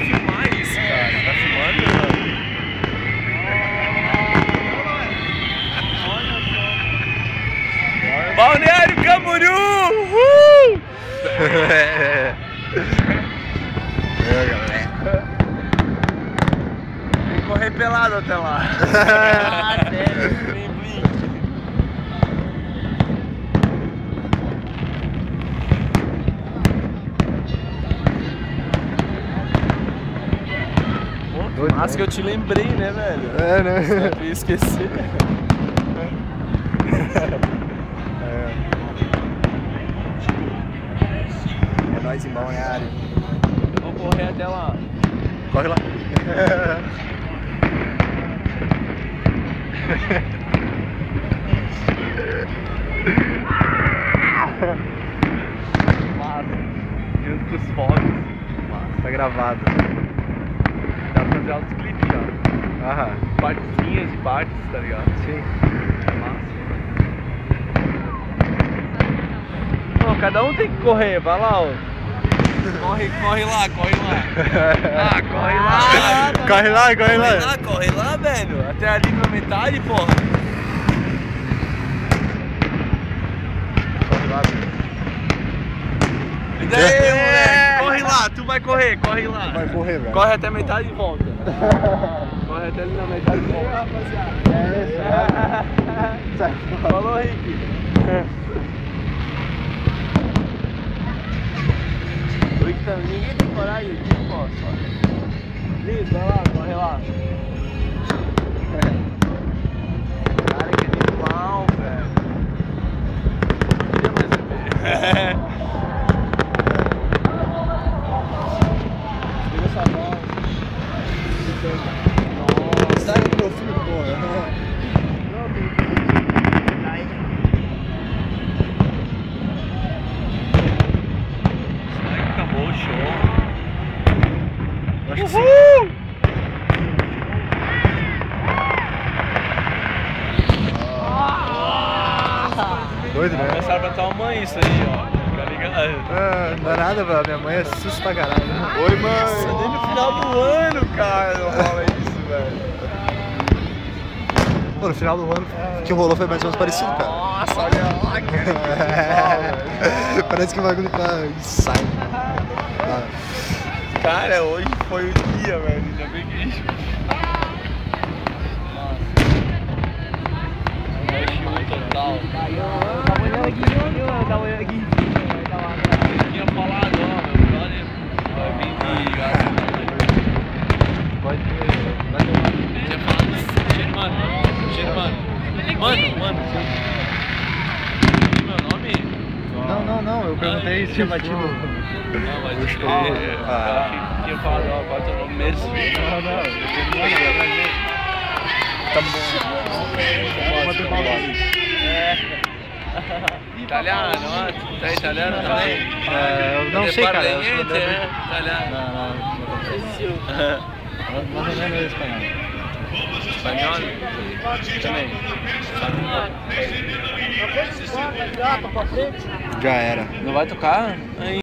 Filmar isso, cara. Tá filmando? Balneário Camboriú! Uhul! Tem que correr pelado até lá. Ah, sério? Tem blink. Mas que eu te lembrei, né, velho? É, né? Eu ia esquecer. É nóis em Balneário. Vou correr até lá. Corre lá. Junto com os fogos. Tá gravado. Dá pra fazer altos clipes já. Aham. Partezinhas e partes, tá ligado? Sim. É massa. Não, cada um tem que correr, vai lá, ó. Corre lá, corre lá. Ah, corre lá. Corre lá, corre lá. Corre lá, velho. Até ali na metade, porra. Corre lá, velho. E daí, moleque? Corre lá, tu vai correr, corre lá. Vai correr, velho. Corre até a metade e volta. Corre até ali na metade e volta. Sai. Falou, Rick. O Rick também, ninguém tem coragem aqui, pô. Liz, vai lá, corre lá. Cara, que animal, velho. Queria mais ver. Pega essa bola. Nossa. Sai do meu filho, porra. Acabou o show. Acho que sim. Doido, né? Começaram pra tua mãe isso aí, ó. Tá ligado? Ah, não dá nada, velho. Minha mãe é sus pra caralho. Oi, mãe. Nossa, nem no final do ano, cara, não rola isso, velho. Pô, no final do ano, o que rolou foi mais ou menos parecido, cara. Nossa, olha lá, cara. Parece que o bagulho tá ensaio. Cara, hoje foi o dia, velho. Ainda bem que a gente... Total. Dá uma olhada aqui, dá uma olhada aqui. Eu tinha falado, ó, meu brother vai vir de Pode ver. tinha falado, Germano. Mano. Meu nome? Não, eu perguntei se tinha batido. Não, mas eu Gostou? achei que tinha falado, ó, qual é o teu nome mesmo? Tá bom. Italiano, ó? Tu é italiano também? Eu não sei, cara. Eu sou Niente, italiano. Não lembro espanhol. Espanhol? Também. Já era. Não vai tocar? Aí.